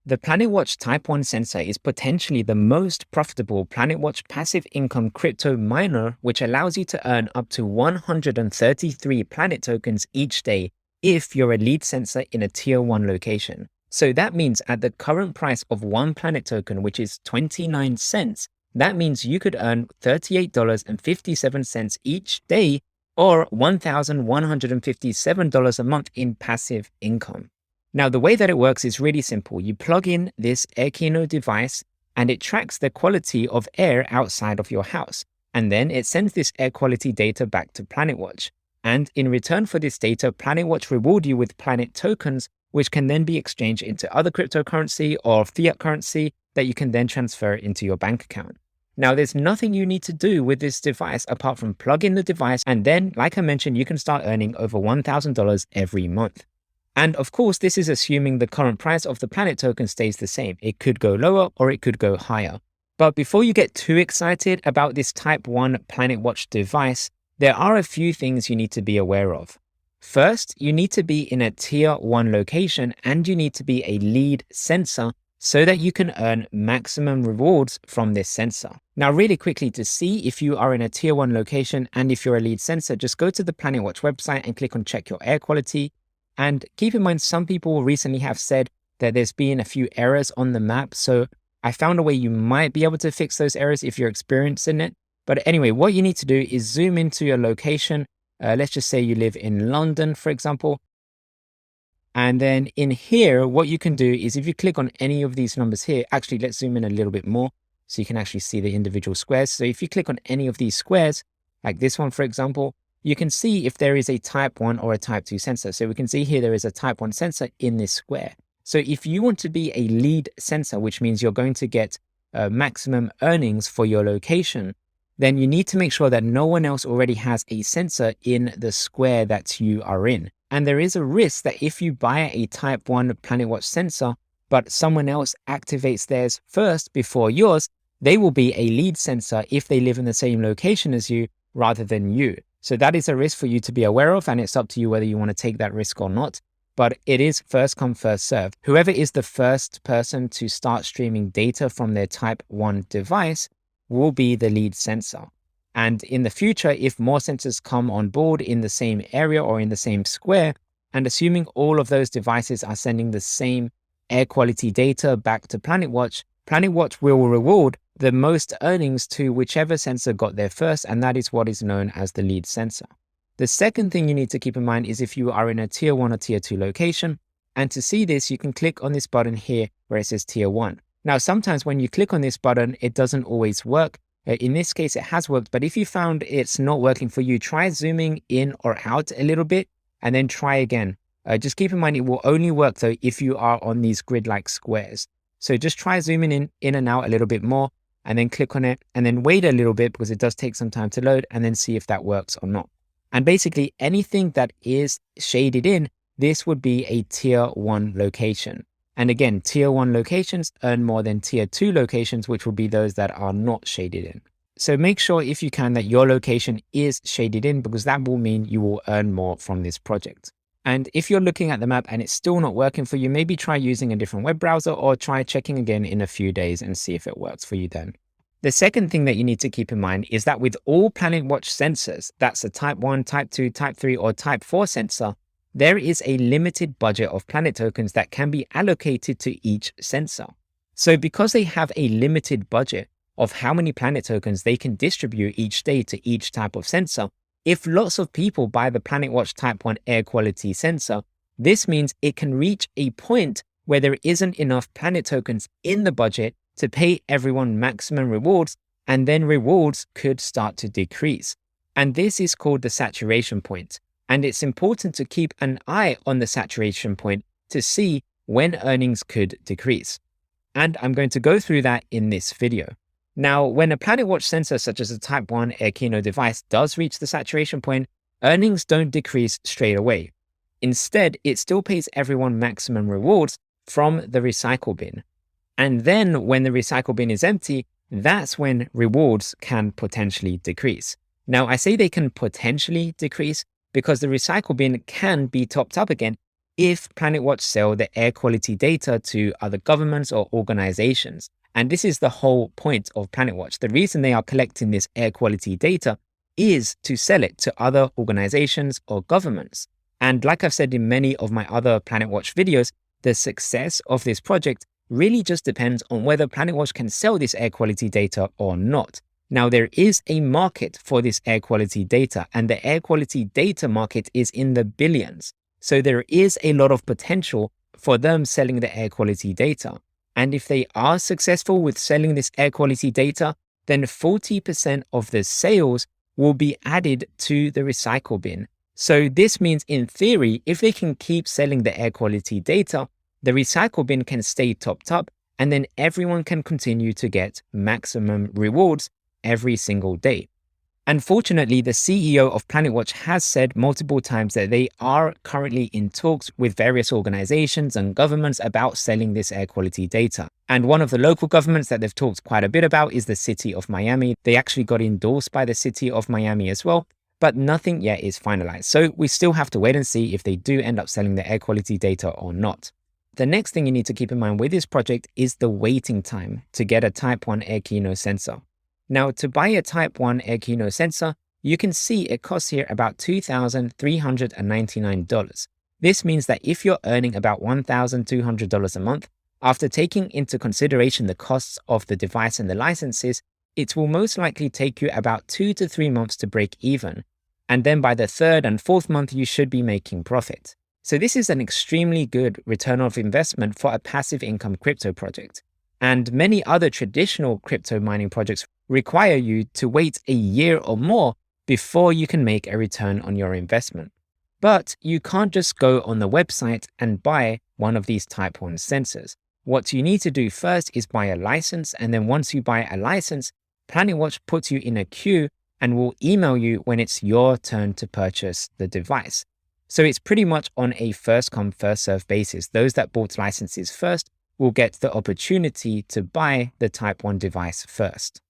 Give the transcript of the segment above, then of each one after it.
The PlanetWatch Type 1 sensor is potentially the most profitable PlanetWatch passive income crypto miner, which allows you to earn up to 133 Planet tokens each day if you're a lead sensor in a tier 1 location. So that means at the current price of one Planet token, which is 29 cents, that means you could earn $38.57 each day or $1,157 a month in passive income. Now, the way that it works is really simple. You plug in this Airqino device and it tracks the quality of air outside of your house. And then it sends this air quality data back to PlanetWatch. And in return for this data, PlanetWatch reward you with Planet tokens, which can then be exchanged into other cryptocurrency or fiat currency that you can then transfer into your bank account. Now, there's nothing you need to do with this device apart from plug in the device. And then, like I mentioned, you can start earning over $1,000 every month. And of course, this is assuming the current price of the Planet token stays the same. It could go lower or it could go higher. But before you get too excited about this Type 1 PlanetWatch device, there are a few things you need to be aware of. First, you need to be in a tier 1 location and you need to be a lead sensor so that you can earn maximum rewards from this sensor. Now, really quickly, to see if you are in a tier 1 location and if you're a lead sensor, just go to the PlanetWatch website and click on check your air quality. And keep in mind, some people recently have said that there's been a few errors on the map. So I found a way you might be able to fix those errors if you're experiencing it. But anyway, what you need to do is zoom into your location. Let's just say you live in London, for example. And then in here, what you can do is if you click on any of these numbers here, actually, let's zoom in a little bit more so you can actually see the individual squares. So if you click on any of these squares, like this one, for example, you can see if there is a Type 1 or a Type 2 sensor. So we can see here there is a Type 1 sensor in this square. So if you want to be a lead sensor, which means you're going to get maximum earnings for your location, then you need to make sure that no one else already has a sensor in the square that you are in. And there is a risk that if you buy a Type 1 PlanetWatch sensor, but someone else activates theirs first before yours, they will be a lead sensor if they live in the same location as you rather than you. So that is a risk for you to be aware of, and it's up to you whether you want to take that risk or not. But it is first come, first serve. Whoever is the first person to start streaming data from their Type 1 device will be the lead sensor. And in the future, if more sensors come on board in the same area or in the same square, and assuming all of those devices are sending the same air quality data back to PlanetWatch, PlanetWatch will reward the most earnings to whichever sensor got there first, and that is what is known as the lead sensor. The second thing you need to keep in mind is if you are in a tier 1 or tier 2 location, and to see this, you can click on this button here where it says tier 1. Now, sometimes when you click on this button, it doesn't always work. In this case, it has worked, but if you found it's not working for you, try zooming in or out a little bit and then try again. Just keep in mind, it will only work though if you are on these grid-like squares. So just try zooming in and out a little bit more, and then click on it and then wait a little bit because it does take some time to load, and then see if that works or not. And basically anything that is shaded in, this would be a tier 1 location. And again, tier 1 locations earn more than tier 2 locations, which will be those that are not shaded in. So make sure if you can that your location is shaded in, because that will mean you will earn more from this project. And if you're looking at the map and it's still not working for you, maybe try using a different web browser or try checking again in a few days and see if it works for you then. The second thing that you need to keep in mind is that with all PlanetWatch sensors, that's a Type 1, Type 2, Type 3, or Type 4 sensor, there is a limited budget of Planet tokens that can be allocated to each sensor. So because they have a limited budget of how many Planet tokens they can distribute each day to each type of sensor, if lots of people buy the PlanetWatch Type 1 air quality sensor, this means it can reach a point where there isn't enough Planet tokens in the budget to pay everyone maximum rewards, and then rewards could start to decrease. And this is called the saturation point. And it's important to keep an eye on the saturation point to see when earnings could decrease. And I'm going to go through that in this video. Now, when a PlanetWatch sensor such as a Type 1 Airqino device does reach the saturation point, earnings don't decrease straight away. Instead, it still pays everyone maximum rewards from the recycle bin. And then when the recycle bin is empty, that's when rewards can potentially decrease. Now, I say they can potentially decrease because the recycle bin can be topped up again if PlanetWatch sell the air quality data to other governments or organizations. And this is the whole point of PlanetWatch. The reason they are collecting this air quality data is to sell it to other organizations or governments. And like I've said in many of my other PlanetWatch videos, the success of this project really just depends on whether PlanetWatch can sell this air quality data or not. Now, there is a market for this air quality data, and the air quality data market is in the billions. So there is a lot of potential for them selling the air quality data. And if they are successful with selling this air quality data, then 40% of the sales will be added to the recycle bin. So this means, in theory, if they can keep selling the air quality data, the recycle bin can stay topped up, and then everyone can continue to get maximum rewards every single day. Unfortunately, the CEO of PlanetWatch has said multiple times that they are currently in talks with various organizations and governments about selling this air quality data. And one of the local governments that they've talked quite a bit about is the city of Miami. They actually got endorsed by the city of Miami as well, but nothing yet is finalized. So we still have to wait and see if they do end up selling the air quality data or not. The next thing you need to keep in mind with this project is the waiting time to get a Type 1 Airqino sensor. Now, to buy a Type 1 Airqino sensor, you can see it costs here about $2,399. This means that if you're earning about $1,200 a month, after taking into consideration the costs of the device and the licenses, it will most likely take you about 2 to 3 months to break even. And then by the third and fourth month, you should be making profit. So this is an extremely good return of investment for a passive income crypto project. And many other traditional crypto mining projects require you to wait a year or more before you can make a return on your investment. But you can't just go on the website and buy one of these Type 1 sensors. What you need to do first is buy a license, and then once you buy a license, PlanetWatch puts you in a queue and will email you when it's your turn to purchase the device. So it's pretty much on a first come, first served basis. Those that bought licenses first will get the opportunity to buy the Type 1 device first.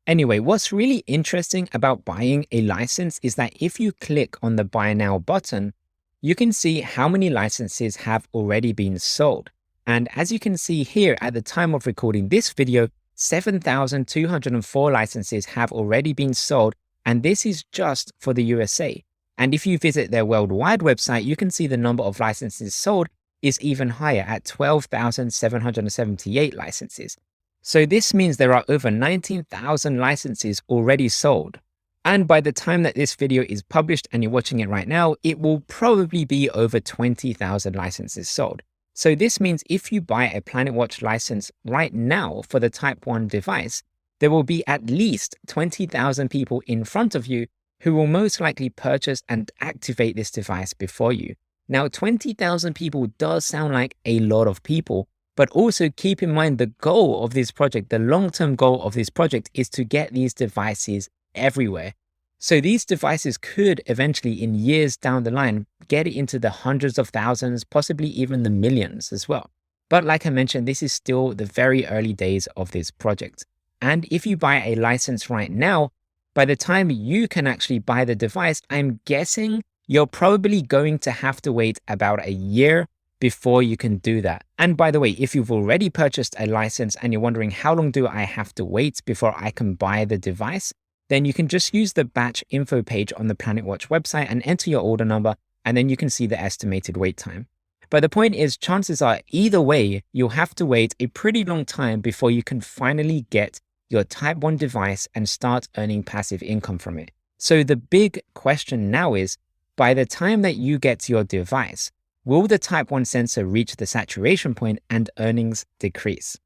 Anyway, what's really interesting about buying a license is that if you click on the Buy Now button, you can see how many licenses have already been sold. And as you can see here, at the time of recording this video, 7,204 licenses have already been sold, and this is just for the USA. And if you visit their worldwide website, you can see the number of licenses sold is even higher at 12,778 licenses. So this means there are over 19,000 licenses already sold. And by the time that this video is published and you're watching it right now, it will probably be over 20,000 licenses sold. So this means if you buy a PlanetWatch license right now for the Type 1 device, there will be at least 20,000 people in front of you who will most likely purchase and activate this device before you. Now, 20,000 people does sound like a lot of people, but also keep in mind the goal of this project, the long-term goal of this project is to get these devices everywhere. So these devices could eventually, in years down the line, get it into the hundreds of thousands, possibly even the millions as well. But like I mentioned, this is still the very early days of this project. And if you buy a license right now, by the time you can actually buy the device, I'm guessing you're probably going to have to wait about a year before you can do that. And by the way, if you've already purchased a license and you're wondering how long do I have to wait before I can buy the device, then you can just use the batch info page on the PlanetWatch website and enter your order number, and then you can see the estimated wait time. But the point is, chances are either way, you'll have to wait a pretty long time before you can finally get your Type 1 device and start earning passive income from it. So the big question now is, by the time that you get your device, will the Type 1 sensor reach the saturation point and earnings decrease?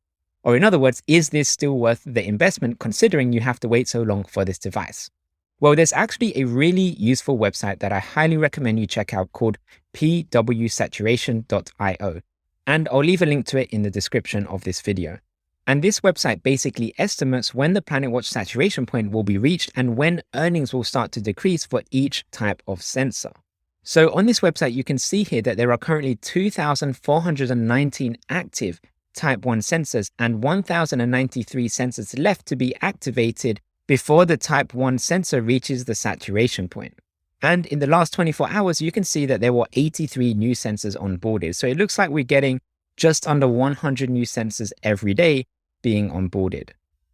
Or in other words, is this still worth the investment considering you have to wait so long for this device? Well, there's actually a really useful website that I highly recommend you check out called pwsaturation.io. And I'll leave a link to it in the description of this video. And this website basically estimates when the PlanetWatch saturation point will be reached and when earnings will start to decrease for each type of sensor. So on this website, you can see here that there are currently 2,419 active Type 1 sensors and 1,093 sensors left to be activated before the Type 1 sensor reaches the saturation point. And in the last 24 hours, you can see that there were 83 new sensors onboarded. So it looks like we're getting just under 100 new sensors every day being onboarded.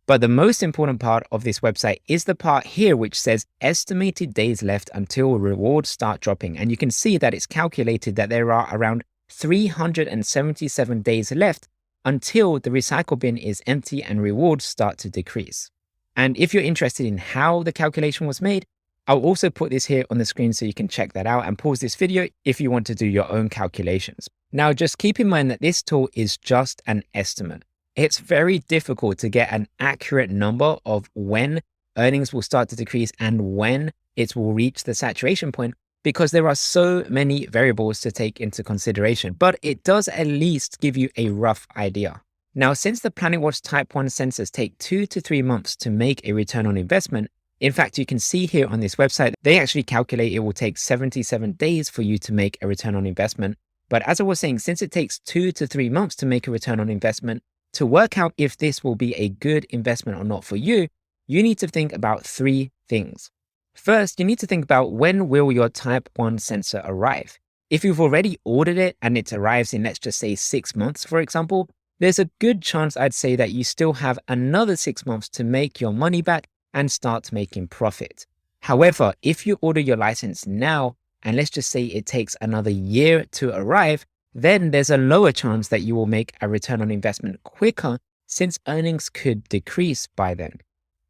But the most important part of this website is the part here which says estimated days left until rewards start dropping. And you can see that it's calculated that there are around 377 days left until the recycle bin is empty and rewards start to decrease. And if you're interested in how the calculation was made, I'll also put this here on the screen so you can check that out and pause this video if you want to do your own calculations. Now, just keep in mind that this tool is just an estimate. It's very difficult to get an accurate number of when earnings will start to decrease and when it will reach the saturation point because there are so many variables to take into consideration, but it does at least give you a rough idea. Now, since the PlanetWatch Type 1 sensors take 2 to 3 months to make a return on investment, in fact, you can see here on this website, they actually calculate it will take 77 days for you to make a return on investment. But as I was saying, since it takes 2 to 3 months to make a return on investment, to work out if this will be a good investment or not for you, you need to think about 3 things. First, you need to think about when will your Type 1 sensor arrive. If you've already ordered it and it arrives in, let's just say 6 months, for example, there's a good chance I'd say that you still have another 6 months to make your money back and start making profit. However, if you order your license now, and let's just say it takes another year to arrive, then there's a lower chance that you will make a return on investment quicker since earnings could decrease by then.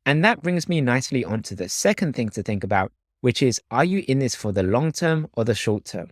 And that brings me nicely onto the second thing to think about, which is, are you in this for the long term or the short term?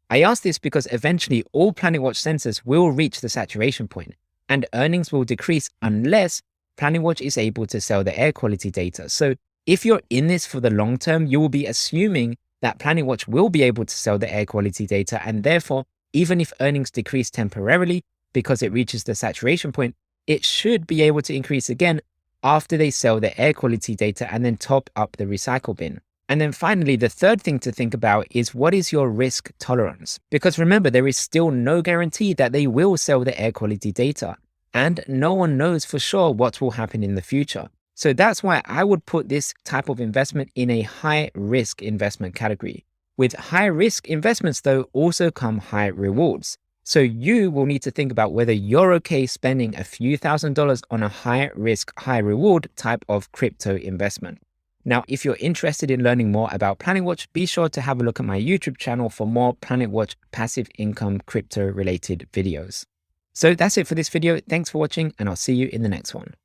I ask this because eventually all PlanetWatch sensors will reach the saturation point and earnings will decrease unless PlanetWatch is able to sell the air quality data. So if you're in this for the long term, you will be assuming that PlanetWatch will be able to sell the air quality data, and therefore, even if earnings decrease temporarily because it reaches the saturation point, it should be able to increase again after they sell the air quality data and then top up the recycle bin. And then finally, the third thing to think about is what is your risk tolerance? Because remember, there is still no guarantee that they will sell the air quality data, and no one knows for sure what will happen in the future. So that's why I would put this type of investment in a high risk investment category. With high risk investments though also come high rewards. So you will need to think about whether you're okay spending a few $1,000s on a high risk, high reward type of crypto investment. Now, if you're interested in learning more about PlanetWatch, be sure to have a look at my YouTube channel for more PlanetWatch passive income crypto related videos. So that's it for this video. Thanks for watching, and I'll see you in the next one.